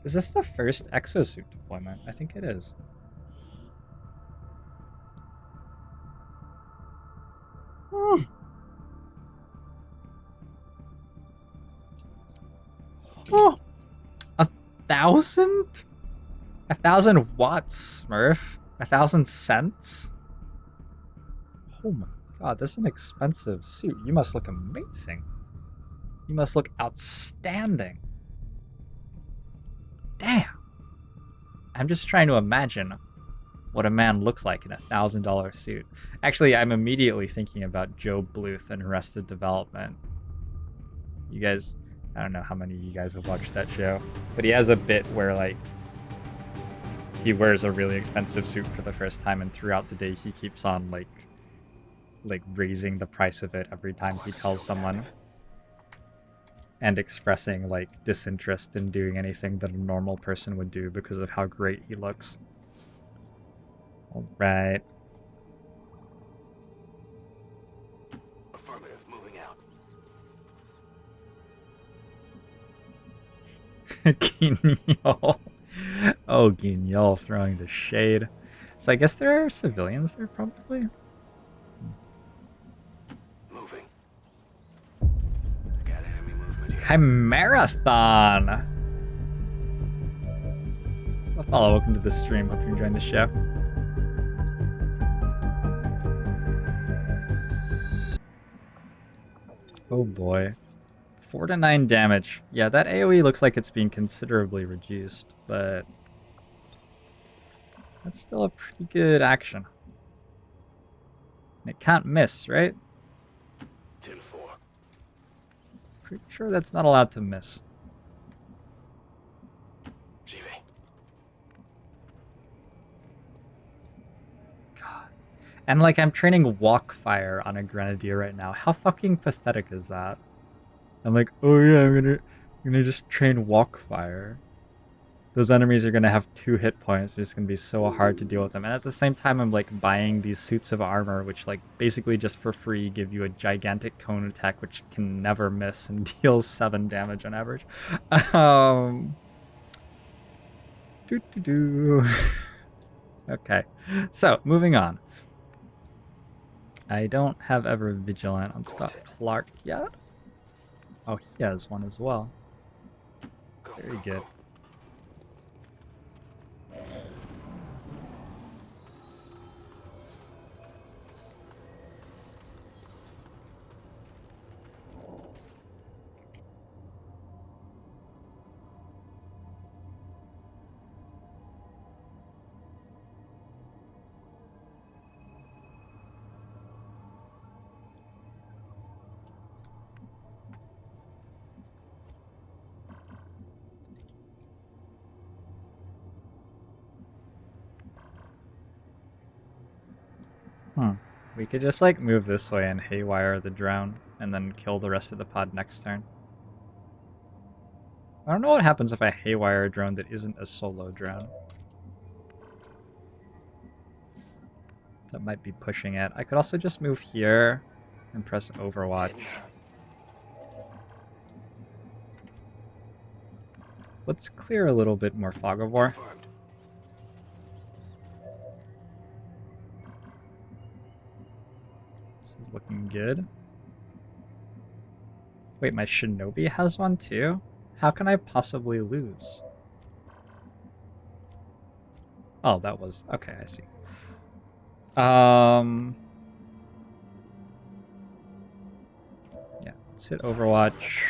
Is this the first EXO Suit deployment? I think it is. Oh, 1,000? 1,000 watts, Smurf? 1,000 cents? Oh my god, this is an expensive suit. You must look amazing. You must look outstanding. Damn. I'm just trying to imagine what a man looks like in a $1,000 suit. Actually, I'm immediately thinking about Joe Bluth and Arrested Development. You guys, I don't know how many of you guys have watched that show, but he has a bit where, like, he wears a really expensive suit for the first time, and throughout the day he keeps on, like raising the price of it every time he tells someone, and expressing, like, disinterest in doing anything that a normal person would do because of how great he looks. Alright. Affirmative, moving out. Guignol. Oh, Guignol throwing the shade. So I guess there are civilians there, probably? Moving. Got enemy movement here. Chimerathon! So follow, welcome to the stream. Hope you're enjoying the show. Oh boy. 4 to 9 damage. Yeah, that AoE looks like it's being considerably reduced, but that's still a pretty good action. And it can't miss, right? 10-4. Pretty sure that's not allowed to miss. GV. God. And like, I'm training walk fire on a grenadier right now. How fucking pathetic is that? I'm like, oh yeah, I'm gonna just train walk fire. Those enemies are gonna have 2 hit points. It's gonna be so hard to deal with them. And at the same time, I'm like buying these suits of armor, which like basically just for free give you a gigantic cone attack, which can never miss and deals 7 damage on average. Okay, so moving on. I don't have ever vigilant on Scott Clark yet. Oh, he has one as well. Very good. We could just like move this way and haywire the drone and then kill the rest of the pod next turn. I don't know what happens if I haywire a drone that isn't a solo drone. That might be pushing it. I could also just move here and press Overwatch. Let's clear a little bit more Fog of War. This is looking good. Wait, my Shinobi has one too? How can I possibly lose? Oh, that was... Okay, I see. Yeah, let's hit Overwatch.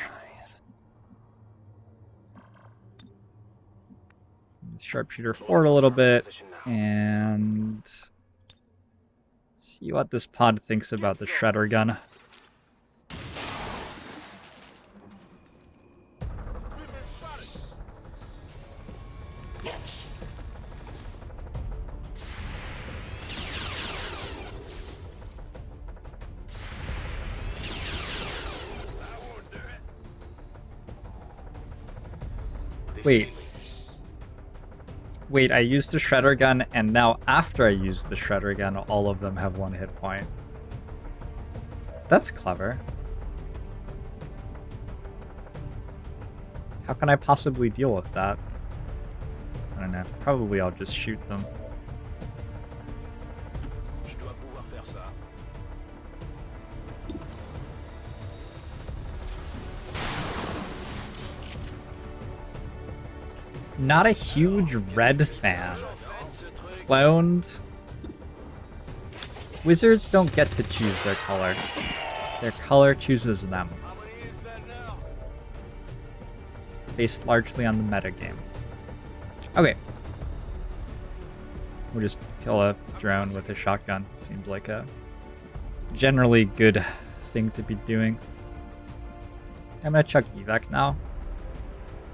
Sharpshooter forward a little bit, and see what this pod thinks about the Shredder gun. Wait, I used the Shredder gun, and now after I used the Shredder gun, all of them have 1 hit point. That's clever. How can I possibly deal with that? I don't know. Probably I'll just shoot them. Je dois pouvoir faire ça. Not a huge red fan. Cloned. Wizards don't get to choose their color. Their color chooses them. Based largely on the metagame. Okay. We'll just kill a drone with a shotgun. Seems like a generally good thing to be doing. I'm gonna chuck evac now.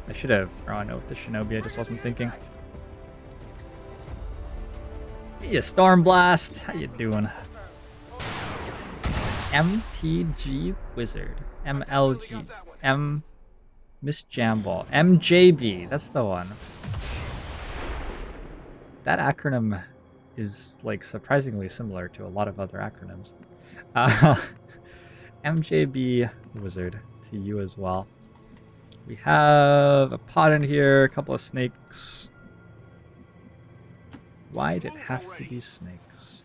I should have thrown out with the shinobi, I just wasn't thinking. Hey, Storm Blast! How you doing? MTG Wizard. MLG. Miss Jamball. MJB. That's the one. That acronym is like surprisingly similar to a lot of other acronyms. MJB Wizard to you as well. We have a pot in here, a couple of snakes. Why'd it have to be snakes?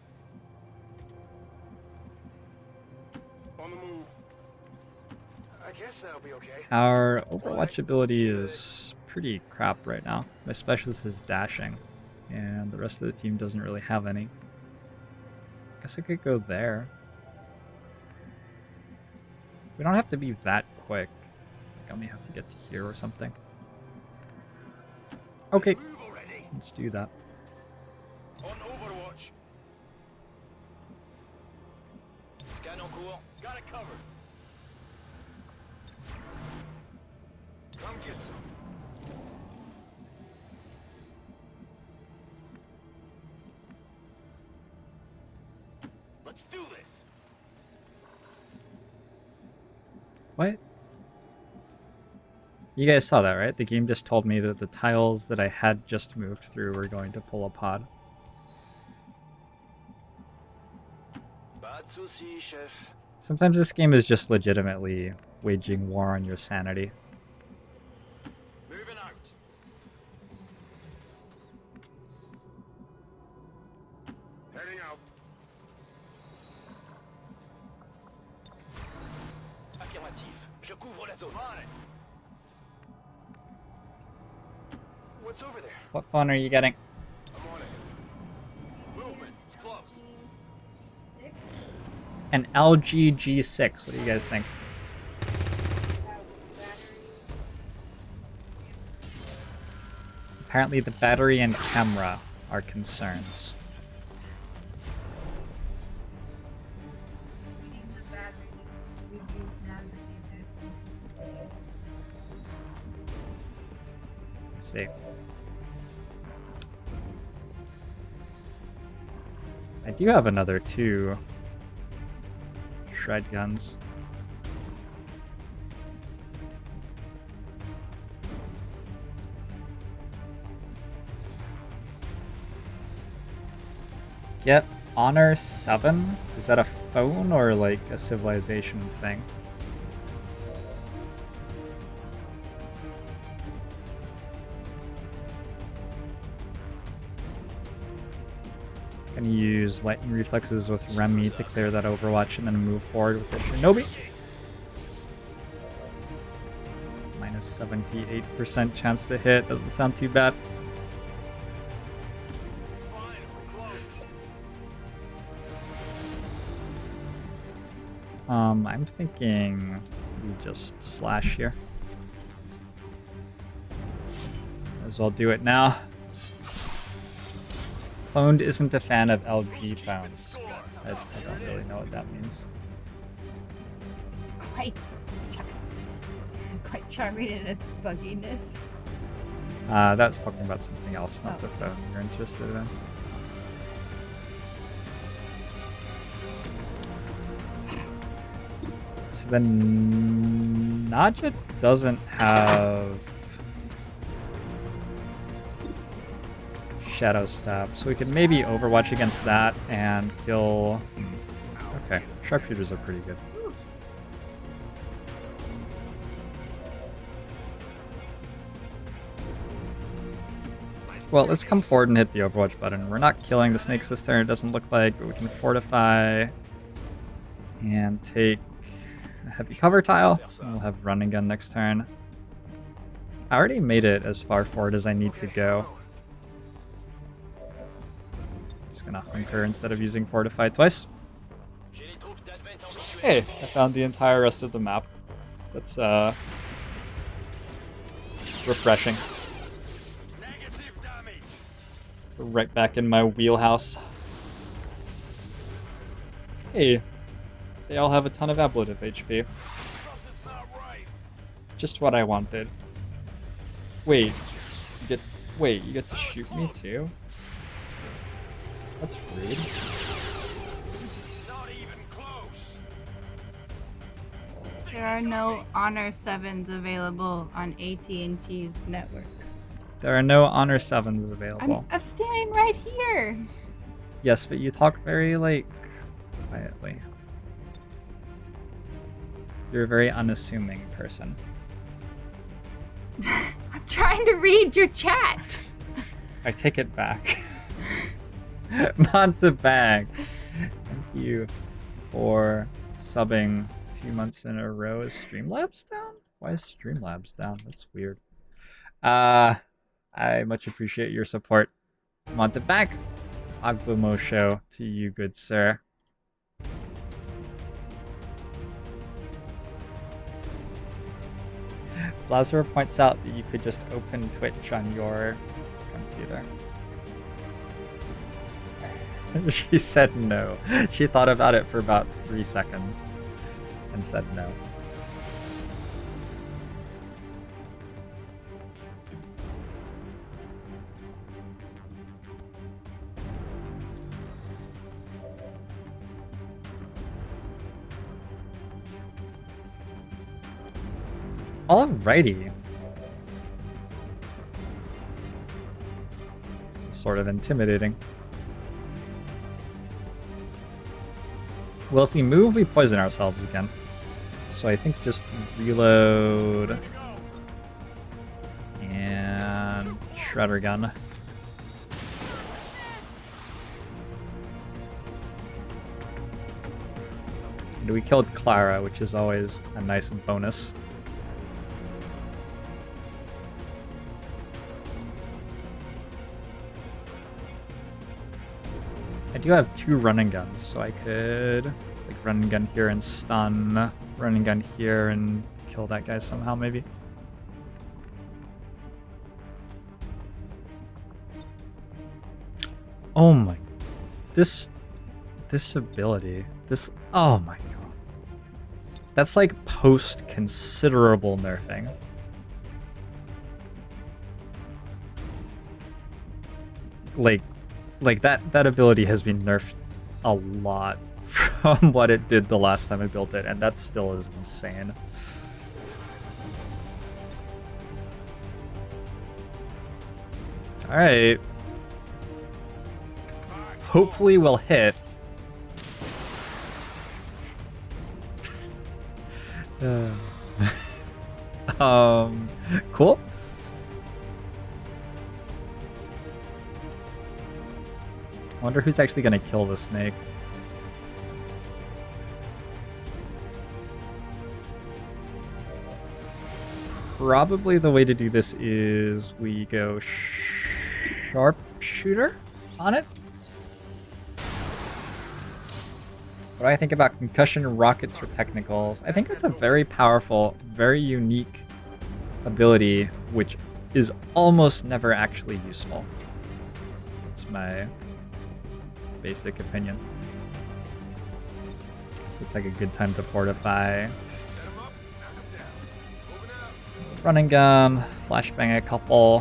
On the move. I guess that'll be okay. Our Overwatch ability is pretty crap right now. My specialist is dashing, and the rest of the team doesn't really have any. Guess I could go there. We don't have to be that quick. I only have to get to here or something. Okay, let's do that. On Overwatch. Scan en cours. Got it covered. Come get some. Let's do this. What? You guys saw that, right? The game just told me that the tiles that I had just moved through were going to pull a pod. Pas de soucis, chef. Sometimes this game is just legitimately waging war on your sanity. Moving out. Heading out. Affirmatif. Je couvre la zone. On it. What's over there? What phone are you getting? I'm on it. Movement. It's close. An LG G6. What do you guys think? Apparently the battery and camera are concerns. Let's see. I do have another 2 shred guns. Get Honor 7? Is that a phone or like a civilization thing? Gonna use lightning reflexes with Remy to clear that Overwatch and then move forward with the Shinobi. Minus 78% chance to hit, doesn't sound too bad. I'm thinking we just slash here. Might as well do it now. Cloned isn't a fan of LG phones. I don't really know what that means. It's quite charming in its bugginess. That's talking about something else, not the phone you're interested in. So then Naja doesn't have Shadow Stab, so we could maybe Overwatch against that and kill... Okay, sharpshooters are pretty good. Well, let's come forward and hit the Overwatch button. We're not killing the snakes this turn, it doesn't look like, but we can fortify and take a heavy cover tile. And we'll have running gun next turn. I already made it as far forward as I need to go. Just gonna hunker instead of using fortify twice. Hey, I found the entire rest of the map. That's refreshing. We're right back in my wheelhouse. Hey, they all have a ton of ablative HP. Just what I wanted. Wait, you get to shoot me too? That's rude. There are no Honor 7s available on AT&T's network. There are no Honor 7s available. I'm standing right here. Yes, but you talk very, like, quietly. You're a very unassuming person. I'm trying to read your chat. I take it back. Monta Bag. Thank you for subbing 2 months in a row. Is Streamlabs down? Why is Streamlabs down? That's weird. I much appreciate your support. Monta Bag. Agbumo show to you, good sir. Lazar points out that you could just open Twitch on your computer. She said no. She thought about it for about 3 seconds and said no. Alrighty. This is sort of intimidating. Well, if we move, we poison ourselves again. So I think just reload and shredder gun. And we killed Clara, which is always a nice bonus. I do have 2 running guns, so I could like running gun here and stun, running gun here and kill that guy somehow maybe. Oh my, this ability, oh my god. That's like post considerable nerfing. Like that ability has been nerfed a lot from what it did the last time I built it, and that still is insane. Alright. Hopefully we'll hit. Cool. I wonder who's actually going to kill the snake. Probably the way to do this is we go sharpshooter on it. What do I think about concussion rockets for technicals? I think it's a very powerful, very unique ability, which is almost never actually useful. That's my basic opinion. This looks like a good time to fortify. Running gun, flashbang a couple.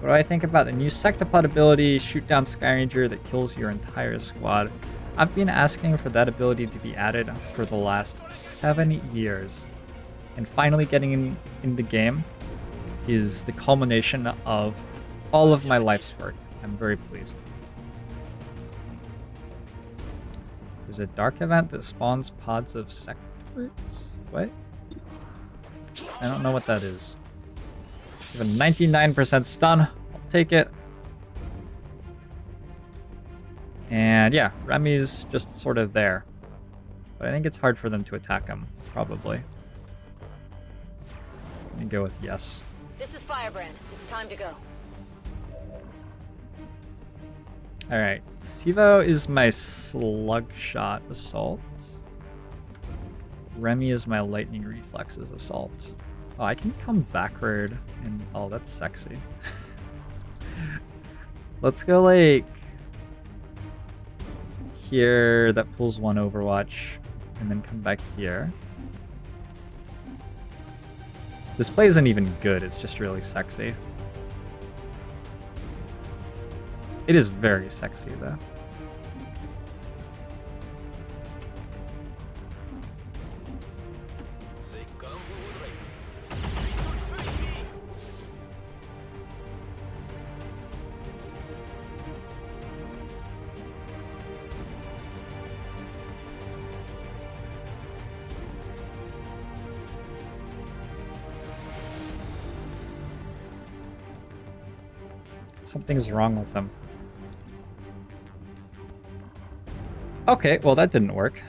What do I think about the new Sectopod ability, shoot down Skyranger that kills your entire squad? I've been asking for that ability to be added for the last 7 years. And finally getting in the game is the culmination of all of my life's work. I'm very pleased. There's a dark event that spawns pods of What? I don't know what that is. We have a 99% stun. I'll take it. And yeah, Remy's just sort of there. But I think it's hard for them to attack him, probably. Let me go with yes. This is Firebrand. It's time to go. Alright, Sivo is my slugshot assault. Remy is my lightning reflexes assault. Oh, I can come backward and oh, that's sexy. Let's go like here, that pulls one Overwatch, and then come back here. This play isn't even good, it's just really sexy. It is very sexy though. Something's wrong with them. Okay, well that didn't work.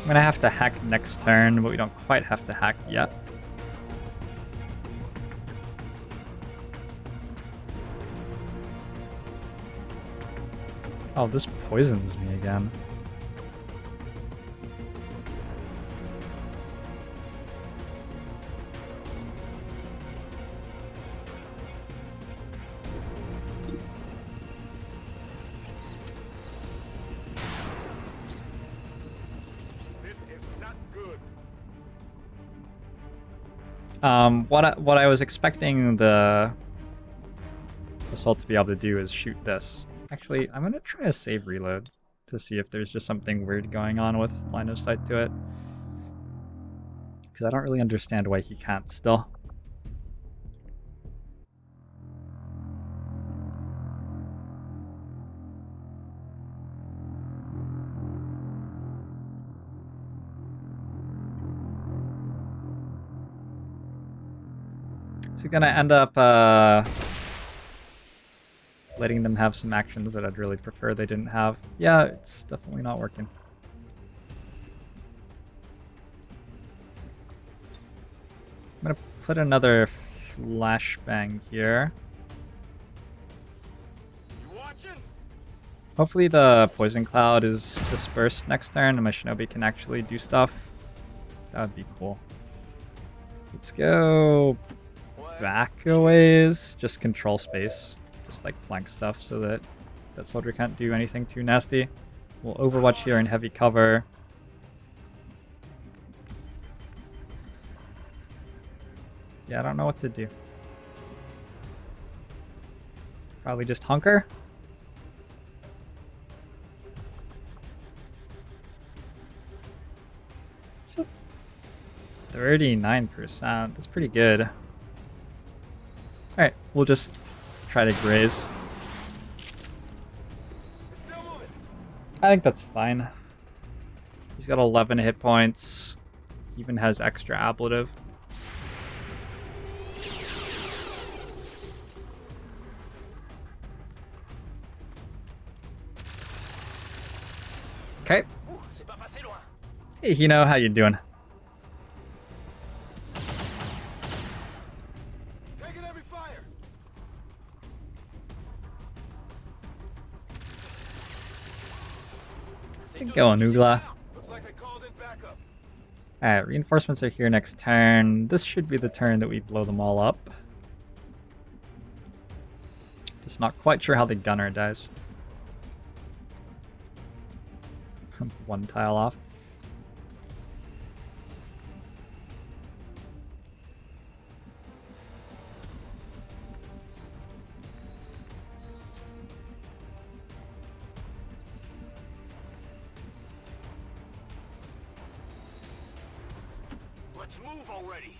I'm gonna have to hack next turn, but we don't quite have to hack yet. Oh, this poisons me again. What I was expecting the assault to be able to do is shoot this. Actually, I'm gonna try a save reload to see if there's just something weird going on with line of sight to it. Because I don't really understand why he can't still. So gonna end up letting them have some actions that I'd really prefer they didn't have. Yeah, it's definitely not working. I'm gonna put another flashbang here. Hopefully the poison cloud is dispersed next turn and my shinobi can actually do stuff. That would be cool. Let's go back a ways, just control space. Just like flank stuff so that that soldier can't do anything too nasty. We'll overwatch here in heavy cover. Yeah, I don't know what to do. Probably just hunker. So 39%, that's pretty good. Alright, we'll just try to graze. I think that's fine. He's got 11 hit points. He even has extra ablative. Okay. Hey, Hino, how you doing? Go on, Ugla. Alright, reinforcements are here next turn. This should be the turn that we blow them all up. Just not quite sure how the gunner dies. One tile off. Move already.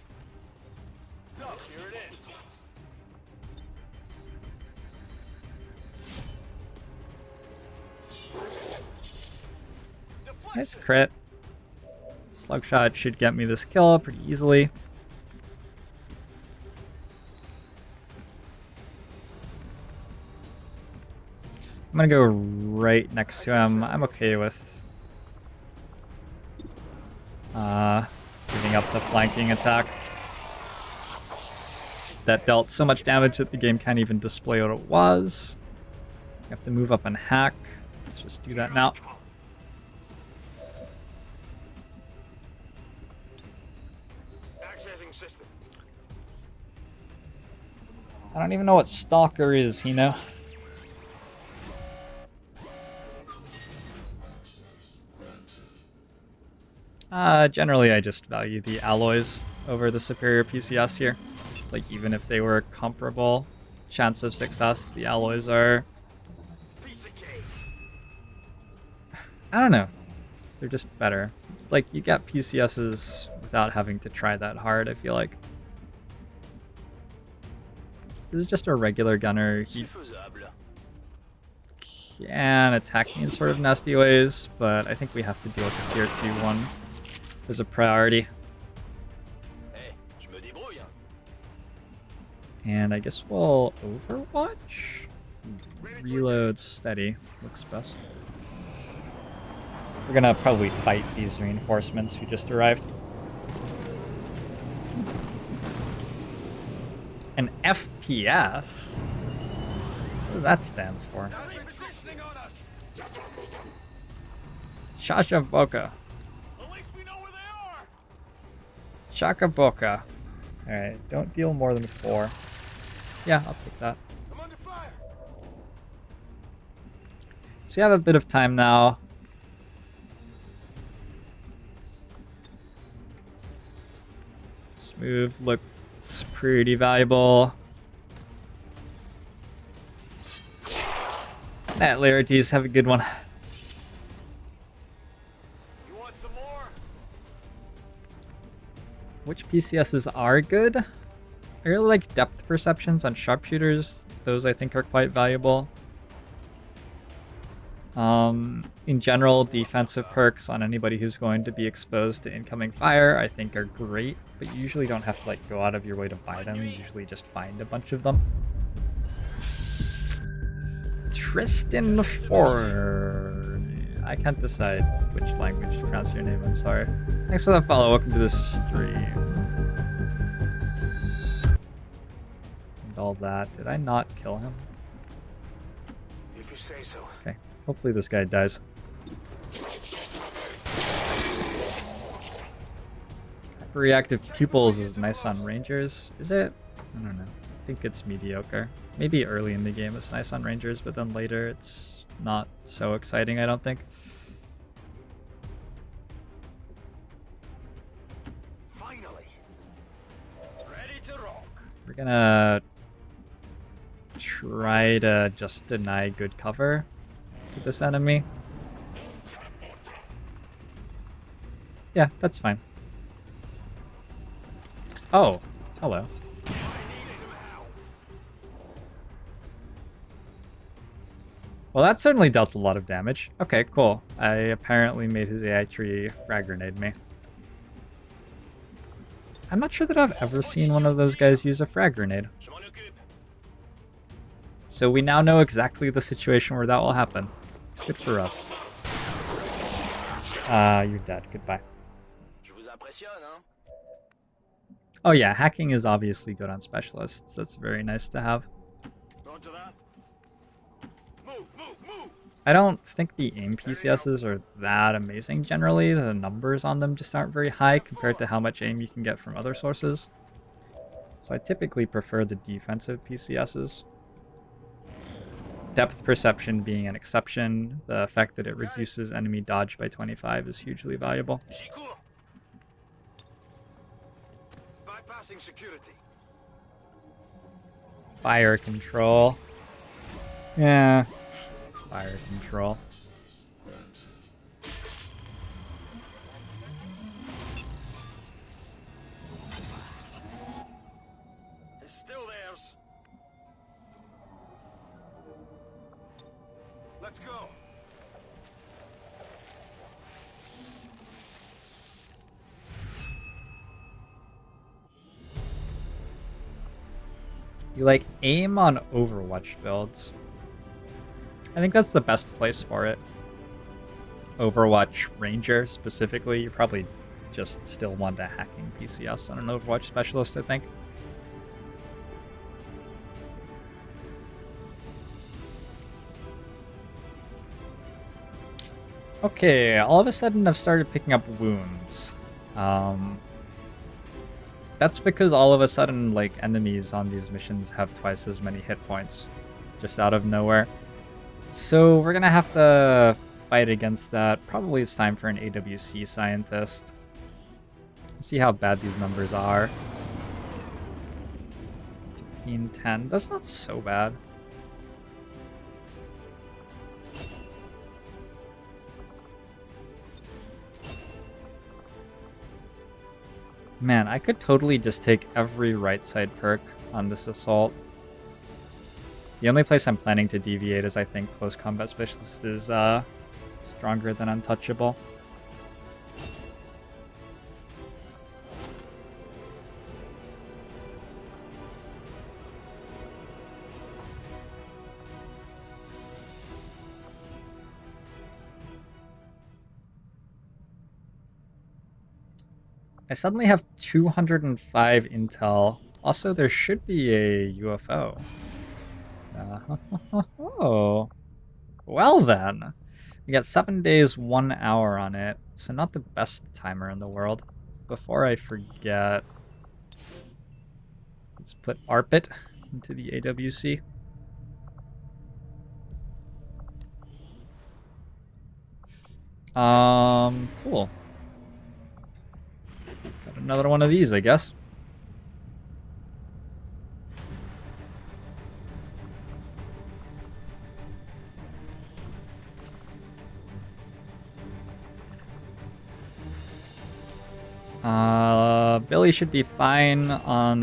So, here it is. Nice crit. Slug shot should get me this kill pretty easily. I'm gonna go right next to him. I'm okay with giving up the flanking attack. That dealt so much damage that the game can't even display what it was. You have to move up and hack. Let's just do that now. Accessing system. I don't even know what Stalker is, you know? Generally I just value the alloys over the superior PCS here. Like, even if they were comparable chance of success, the alloys are... Piece of cake. I don't know. They're just better. Like, you get PCSs without having to try that hard, I feel like. This is just a regular gunner. He can attack me in sort of nasty ways, but I think we have to deal with the tier 2 one as a priority. Hey, je me débrouille, hein. And I guess we'll Overwatch? Reload steady looks best. We're gonna probably fight these reinforcements who just arrived. An FPS? What does that stand for? Repositioning on us. Shasha Boka. At least we know where they are. Shaka Boka. Alright, don't deal more than 4. Yeah, I'll take that. I'm under fire. So you have a bit of time now. Smooth looks pretty valuable. That Larities, have a good one. You want some more? Which PCSs are good? I really like depth perceptions on sharpshooters. Those I think are quite valuable. In general, defensive perks on anybody who's going to be exposed to incoming fire I think are great, but you usually don't have to like go out of your way to buy them. You usually just find a bunch of them. Tristan Ford. I can't decide which language to pronounce your name in, sorry. Thanks for the follow, welcome to the stream. And all that. Did I not kill him? If you say so. Okay, hopefully this guy dies. Reactive pupils is nice on rangers. Is it? I don't know. I think it's mediocre. Maybe early in the game it's nice on rangers, but then later it's not so exciting, I don't think. Finally. Ready to rock. We're gonna try to just deny good cover to this enemy. Yeah, that's fine. Oh, hello. I need some help. Well, that certainly dealt a lot of damage. Okay, cool. I apparently made his AI tree frag grenade me. I'm not sure that I've ever seen one of those guys use a frag grenade. Je m'en occupe. So we now know exactly the situation where that will happen. Good for us. You're dead. Goodbye. Je vous impressionne, hein? Oh yeah, hacking is obviously good on specialists. That's very nice to have. Roger that. Move, move, move. I don't think the aim PCSs are that amazing generally. The numbers on them just aren't very high compared to how much aim you can get from other sources. So I typically prefer the defensive PCSs. Depth perception being an exception. The fact that it reduces enemy dodge by 25 is hugely valuable. J'y cours. Bypassing security. Fire control. Yeah. Fire control. Let's go. You like aim on Overwatch builds. I think that's the best place for it. Overwatch Ranger specifically, you probably just still want a hacking PCS on an Overwatch specialist, I think. Okay, all of a sudden I've started picking up wounds. That's because all of a sudden, like, enemies on these missions have twice as many hit points, just out of nowhere. So we're gonna have to fight against that. Probably it's time for an AWC scientist. Let's see how bad these numbers are. 15, 10. That's not so bad. Man, I could totally just take every right side perk on this assault. The only place I'm planning to deviate is I think close combat specialist is stronger than untouchable. I suddenly have 205 intel. Also, there should be a UFO. Oh. Well then. We got 7 days, 1 hour on it. So not the best timer in the world. Before I forget, let's put ARPIT into the AWC. Cool. Got another one of these, I guess. Billy should be fine on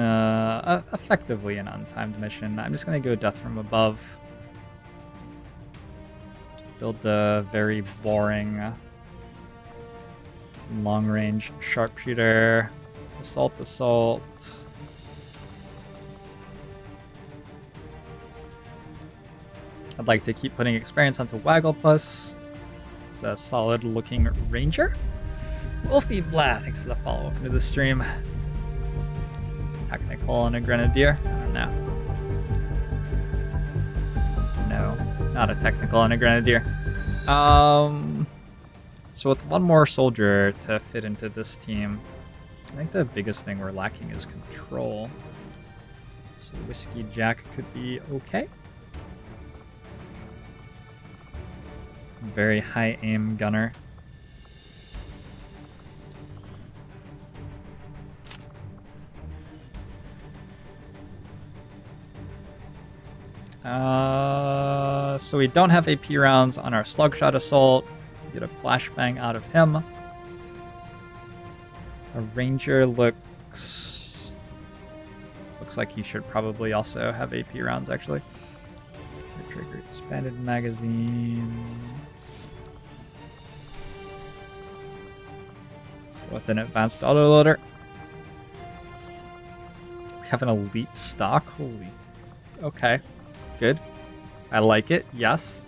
effectively an untimed mission. I'm just gonna go death from above. Build a very boring long-range sharpshooter. Assault. I'd like to keep putting experience onto Wagglepuss. It's a solid-looking ranger. Wolfie Blah, thanks for the follow. Welcome to the stream. Technical and a grenadier? I don't know. No, not a technical and a grenadier. So with one more soldier to fit into this team, I think the biggest thing we're lacking is control. So Whiskey Jack could be okay. Very high aim gunner. So we don't have AP rounds on our slugshot assault. Get a flashbang out of him. A ranger looks like he should probably also have AP rounds, actually. Trigger expanded magazine. With an advanced autoloader. We have an elite stock. Holy. Okay. Good. I like it. Yes.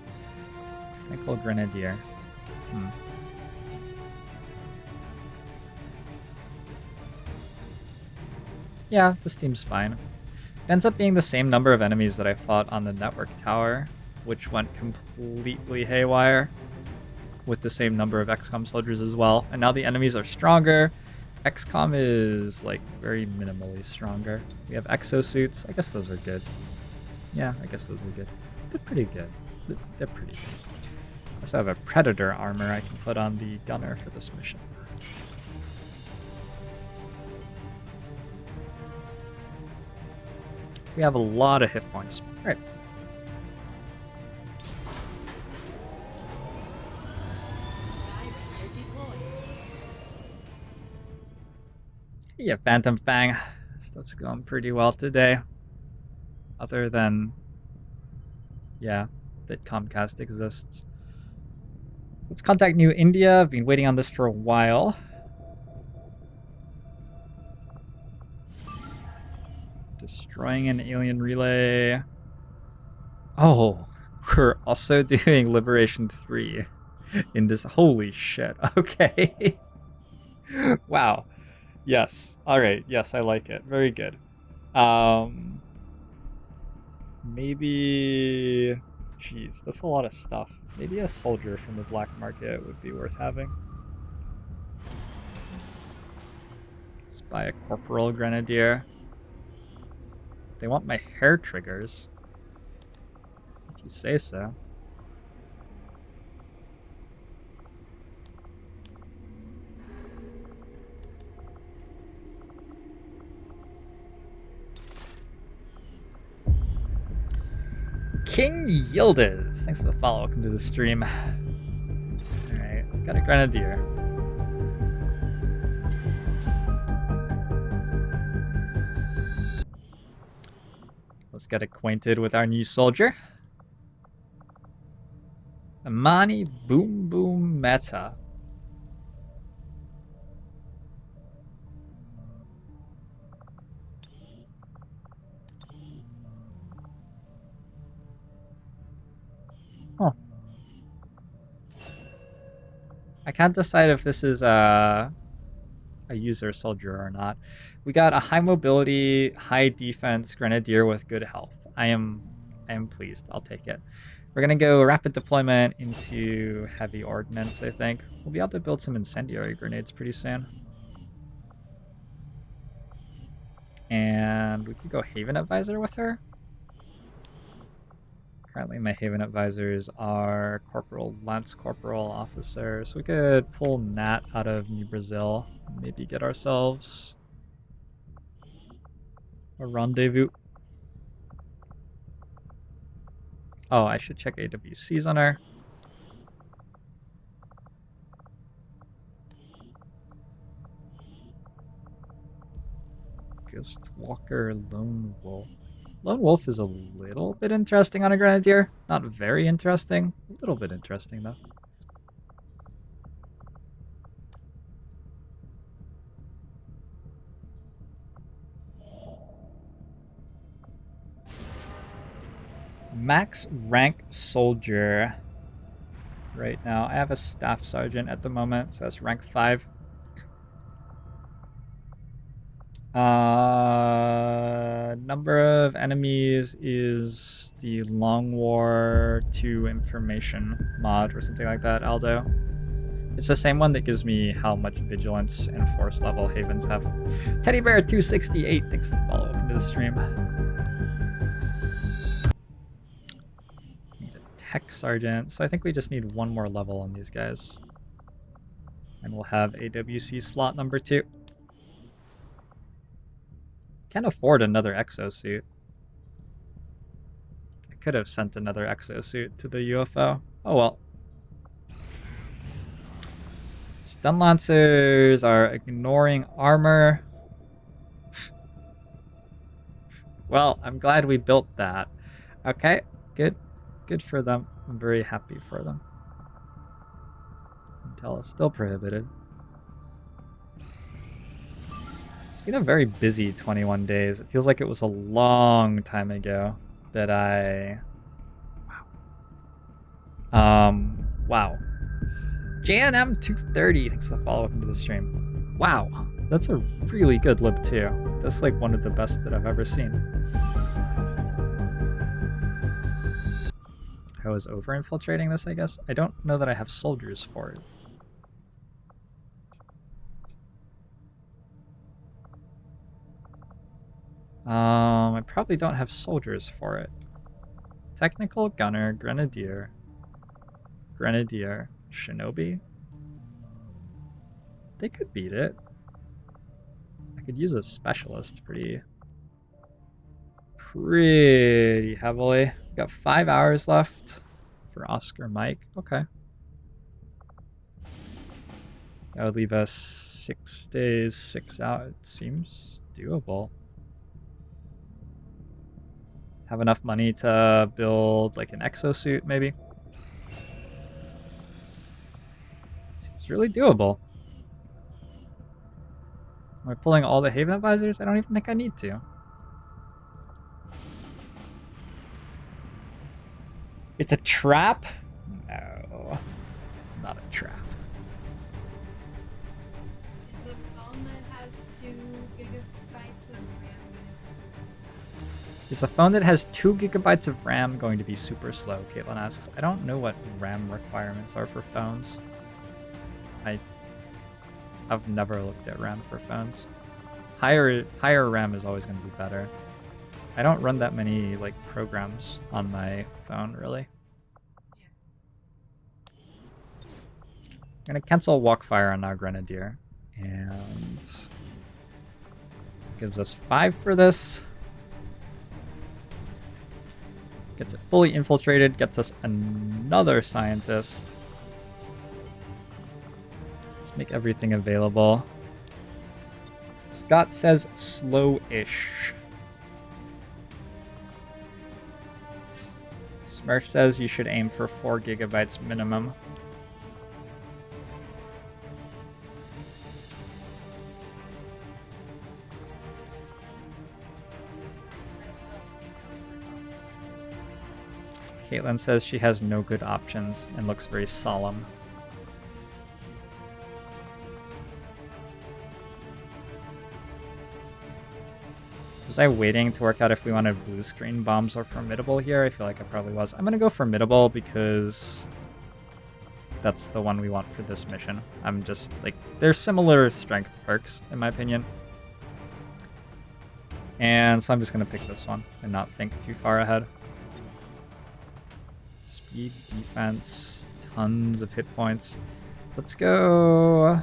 Technical grenadier. Yeah, this team's fine. It ends up being the same number of enemies that I fought on the network tower, which went completely haywire, with the same number of XCOM soldiers as well. And now the enemies are stronger. XCOM is, like, very minimally stronger. We have EXO Suits. I guess those are good. Yeah, I guess those are good. They're pretty good. They're pretty good. I also have a Predator armor I can put on the gunner for this mission. We have a lot of hit points. All right. Yeah, Phantom Fang. Stuff's going pretty well today. Other than, yeah, that Comcast exists. Let's contact New India. I've been waiting on this for a while. Destroying an alien relay. Oh, we're also doing Liberation 3 in this. Holy shit. Okay. Wow. Yes. All right. Yes, I like it. Very good. Maybe... Jeez, that's a lot of stuff. Maybe a soldier from the black market would be worth having. Let's buy a corporal grenadier. They want my hair triggers. If you say so. King Yildiz, thanks for the follow. Welcome to the stream. Alright, got a grenadier. Let's get acquainted with our new soldier. Amani Boom Boom Meta. Huh. I can't decide if this is a user soldier or not. We got a high mobility, high defense grenadier with good health. I am pleased. I'll take it. We're gonna go rapid deployment into heavy ordnance, I think. We'll be able to build some incendiary grenades pretty soon. And we could go Haven Advisor with her. Currently my Haven Advisors are Corporal, Lance Corporal Officer. So we could pull Nat out of New Brazil and maybe get ourselves a rendezvous. Oh, I should check AWCs on her. Ghost Walker Lone Wolf. Lone Wolf is a little bit interesting on a grenadier. Not very interesting. A little bit interesting, though. Max rank soldier. Right now, I have a staff sergeant at the moment, so that's rank 5. Number of enemies is the Long War 2 information mod or something like that, Aldo. It's the same one that gives me how much vigilance and force level havens have. Teddy Bear 268, thanks for the follow. Welcome to the stream. Need a tech sergeant, so I think we just need one more level on these guys. And we'll have AWC slot number 2. Can't afford another EXO Suit. I could have sent another EXO Suit to the UFO. Oh well. Stun Lancers are ignoring armor. Well, I'm glad we built that. Okay, good. Good for them. I'm very happy for them. Intel is still prohibited. It's been a very busy 21 days. It feels like it was a long time ago that I... Wow. JNM 230, thanks for the follow. Welcome to the stream. Wow, that's a really good lib too. That's like one of the best that I've ever seen. I was over-infiltrating this, I guess. I don't know that I have soldiers for it. I probably don't have soldiers for it. Technical Gunner, Grenadier, Shinobi. They could beat it. I could use a specialist pretty heavily. Got 5 hours left for Oscar Mike. Okay. That would leave us 6 days, 6 hours. It seems doable. have enough money to build like an EXO Suit, maybe. Seems really doable. Am I pulling all the Haven Advisors? I don't even think I need to. It's a trap? No, it's not a trap. Is the phone that has 2 gigabytes of RAM? Is a phone that has 2 gigabytes of RAM going to be super slow? Caitlin asks. I don't know what RAM requirements are for phones. I've never looked at RAM for phones. Higher RAM is always going to be better. I don't run that many like programs on my phone, really. I'm gonna cancel Walkfire on our Grenadier, and gives us 5 for this. Gets it fully infiltrated, gets us another scientist. Let's make everything available. Scott says slow-ish. Smurf says you should aim for 4 gigabytes minimum. Caitlin says she has no good options and looks very solemn. Was I waiting to work out if we wanted blue screen bombs or formidable here? I feel like I probably was. I'm gonna go formidable because that's the one we want for this mission. I'm just like, they're similar strength perks in my opinion. And so I'm just gonna pick this one and not think too far ahead. Speed, defense, tons of hit points. Let's go.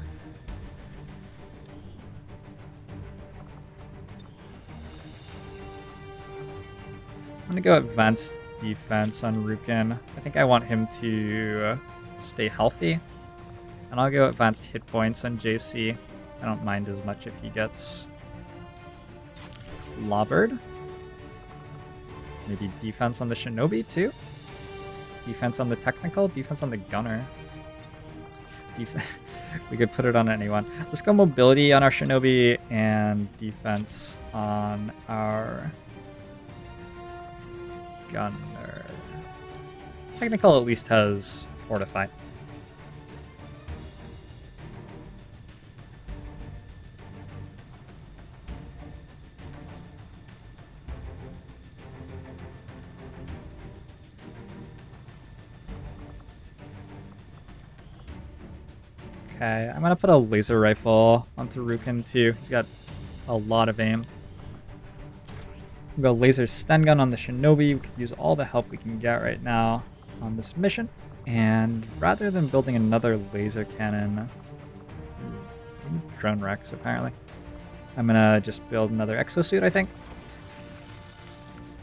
I'm gonna go advanced defense on Rukin. I think I want him to stay healthy. And I'll go advanced hit points on JC. I don't mind as much if he gets clobbered. Maybe defense on the Shinobi too? Defense on the technical, defense on the gunner. We could put it on anyone. Let's go mobility on our Shinobi and defense on our gunner. Technical at least has fortify. Okay, I'm gonna put a laser rifle onto Rukin too. He's got a lot of aim. We'll go laser stun gun on the Shinobi. We could use all the help we can get right now on this mission. And rather than building another laser cannon, drone Rex apparently, I'm gonna just build another exosuit, I think.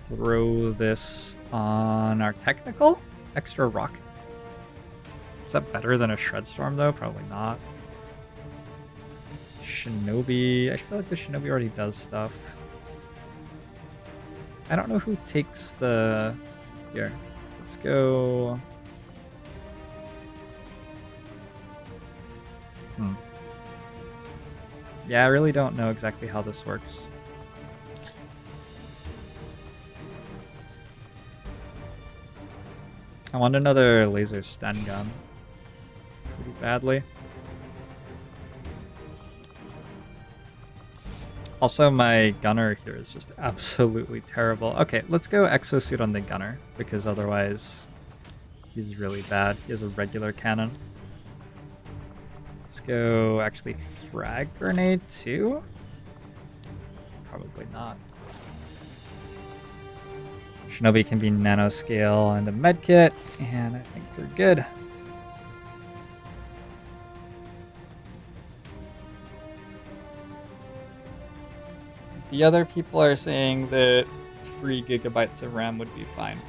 Throw this on our technical. Extra rocket. Is that better than a Shredstorm though? Probably not. Shinobi. I feel like the Shinobi already does stuff. I don't know who takes the... Here. Let's go... Yeah, I really don't know exactly how this works. I want another laser stun gun. Pretty badly. Also, my gunner here is just absolutely terrible. Okay, let's go exosuit on the gunner, because otherwise he's really bad. He has a regular cannon. Let's go actually frag grenade too? Probably not. Shinobi can be nanoscale and a medkit, and I think we're good. The other people are saying that 3 gigabytes of RAM would be fine.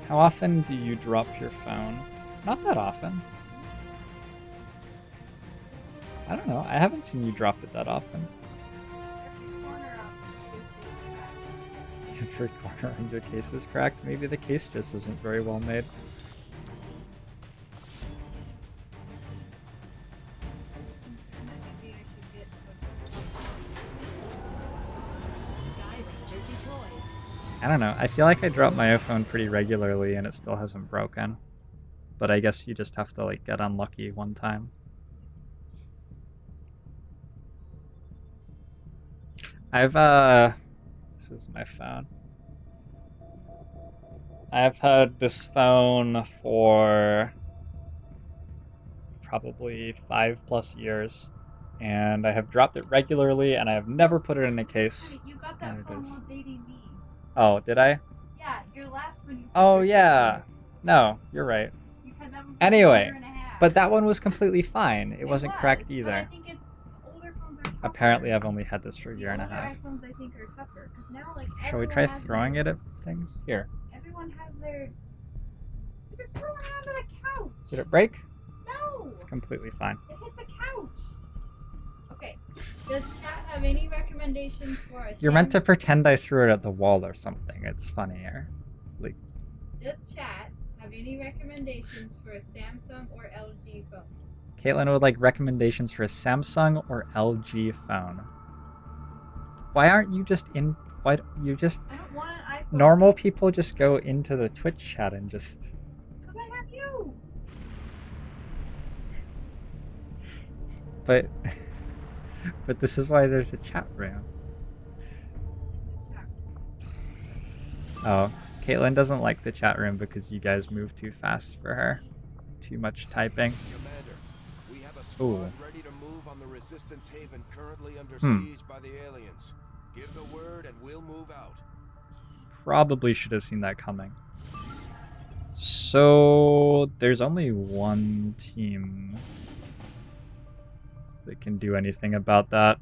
How often do you drop your phone? Not that often. I don't know. I haven't seen you drop it that often. Every corner on your case is cracked. Maybe the case just isn't very well made. Maybe I should get I don't know. I feel like I drop my iPhone pretty regularly and it still hasn't broken. But I guess you just have to like get unlucky one time. This is my phone. I've had this phone for probably 5+ years, and I have dropped it regularly, and I have never put it in a case. You got that phone while dating me. Oh, did I? Yeah, your last one. You Oh, yeah. No, you're right. You had that one for Anyway, a year and a half. but that one was completely fine. It wasn't cracked But I either. think older phones are tougher. Apparently, I've only had this for a The year and a older half. iPhones, I think, are tougher because now, like, Shall we try throwing it at things? Here. Everyone has their. You're throwing it onto the couch. Did it break? No. It's completely fine. It hit the couch. Okay. Does chat have any recommendations for a? You're meant to pretend I threw it at the wall or something. It's funnier. Like. Does chat have any recommendations for a Samsung or LG phone? Caitlin would like recommendations for a Samsung or LG phone. Why aren't you just in? Why you just? I don't want an iPhone. Normal people just go into the Twitch chat and just. Because I have you. But this is why there's a chat room. Oh, Caitlin doesn't like the chat room because you guys move too fast for her. Too much typing. Commander, we have a squad ready to move on the Resistance Haven currently under siege by the aliens. Give the word and we'll move out. Probably should have seen that coming. So there's only one team that can do anything about that.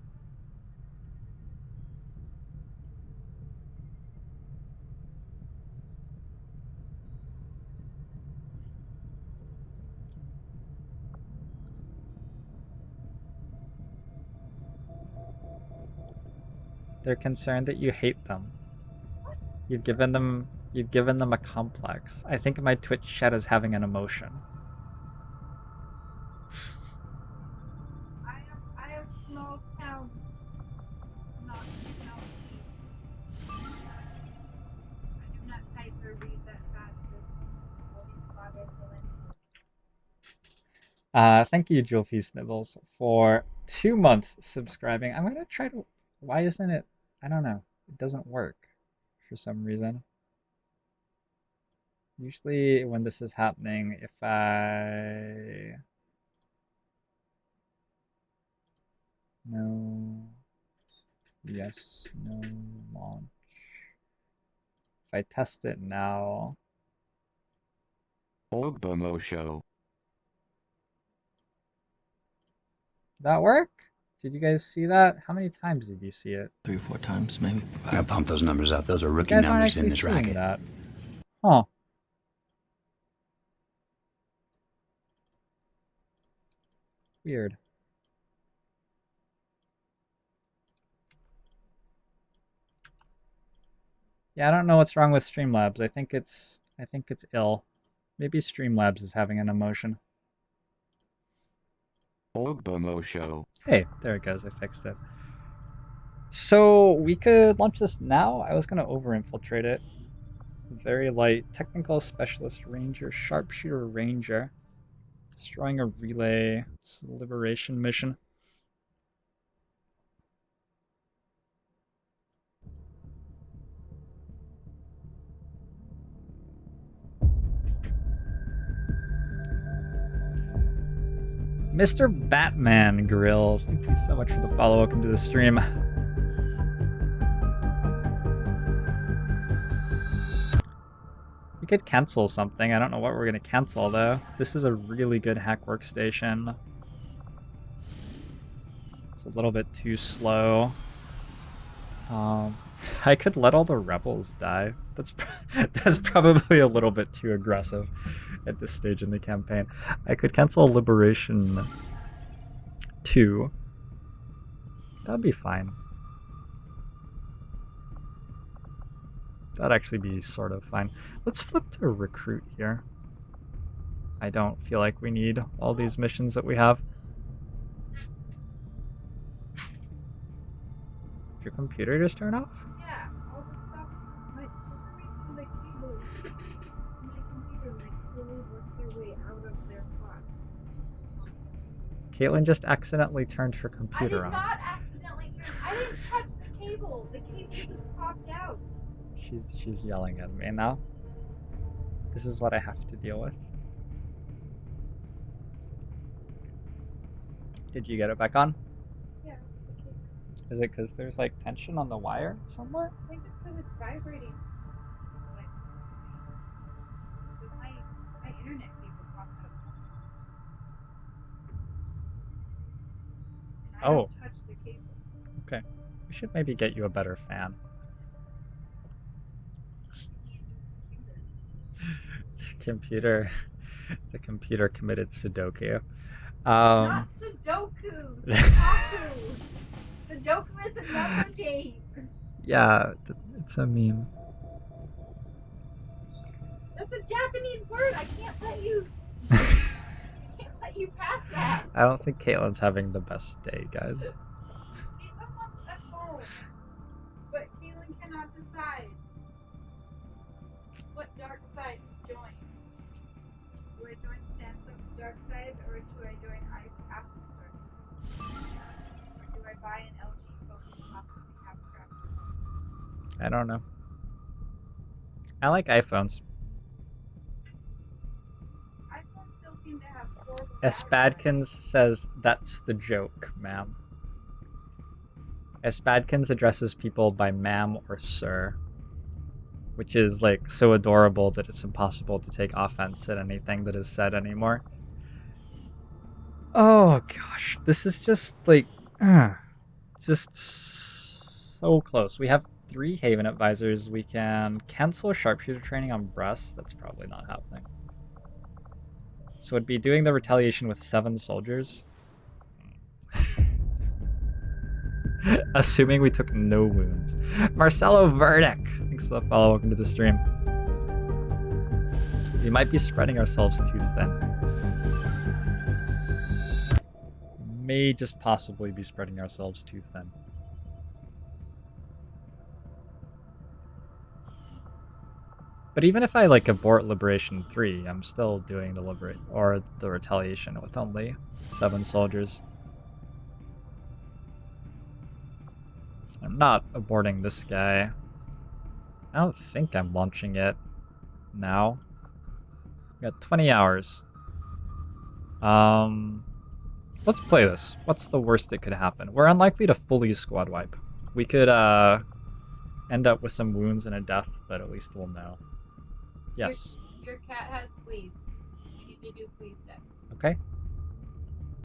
They're concerned that you hate them. You've given them a complex. I think my Twitch chat is having an emotion. I have small town. Not I do not type or read that fast as all these modern millennials. Thank you, Julfie Nibbles, for 2 months subscribing. I'm gonna try to. Why isn't it? I don't know. It doesn't work for some reason. Usually when this is happening, if I... No. Yes. No. Launch. If I test it now... Ogbomo show. Did that work? Did you guys see that? How many times did you see it? 3 or 4 times, maybe. I gotta pump those numbers up. Those are You rookie guys aren't numbers in actually this seeing racket. that. Huh. Weird. Yeah, I don't know what's wrong with Streamlabs. I think it's ill. Maybe Streamlabs is having an emotion. Ogbomo show. Hey, there it goes. I fixed it. So we could launch this now. I was gonna over-infiltrate it. Very light. Technical Specialist Ranger, Sharpshooter Ranger. Destroying a relay. It's a liberation mission. Mr. Batman Grills, thank you so much for the follow. Welcome to the stream. We could cancel something. I don't know what we're going to cancel, though. This is a really good hack workstation. It's a little bit too slow. I could let all the rebels die. That's probably a little bit too aggressive at this stage in the campaign. I could cancel Liberation 2. That'd be fine. That'd actually be sort of fine. Let's flip to recruit here. I don't feel like we need all these missions that we have. Did your computer just turn off? Yeah, all the stuff, like, for some reason, the cables in my computer, like, slowly work their way out of their spots. Caitlin just accidentally turned her I did computer on. not accidentally turn. I didn't touch the cable. The cable just popped out. She's yelling at me now. This is what I have to deal with. Did you get it back on? Yeah. Okay. Is it because there's like tension on the wire somewhere? I think it's because it's vibrating. It's like, because my internet cable pops out. And I Oh. don't touch the cable. Okay. We should maybe get you a better fan. The computer committed Sudoku. Not Sudoku! Sudoku! Sudoku is another game! Yeah, it's a meme. That's a Japanese word! I can't let you pass that! I don't think Caitlin's having the best day, guys. Caitlin wants a home, but Caitlin cannot decide what dark side to join. Do I join Samsung's dark side, or do I join Apple's dark side? Or do I buy an LG phone and possibly have crap? I don't know. I like iPhones. iPhones still seem to have horrible Espadkins says, that's the joke, ma'am. Espadkins addresses people by ma'am or sir, which is like so adorable that it's impossible to take offense at anything that is said anymore. Oh gosh, this is just like, just so close. We have 3 Haven advisors. We can cancel sharpshooter training on Brest. That's probably not happening. So it'd be doing the retaliation with 7 soldiers. Assuming we took no wounds. Marcelo Verdick, thanks for the follow. Welcome to the stream. We might be spreading ourselves too thin. May just possibly be spreading ourselves too thin. But even if I like abort Liberation 3, I'm still doing the retaliation with only 7 soldiers. I'm not aborting this guy. I don't think I'm launching it now. We got 20 hours. Let's play this. What's the worst that could happen? We're unlikely to fully squad wipe. We could end up with some wounds and a death, but at least we'll know. Yes. Your cat has fleas. You need to do flea step. Okay.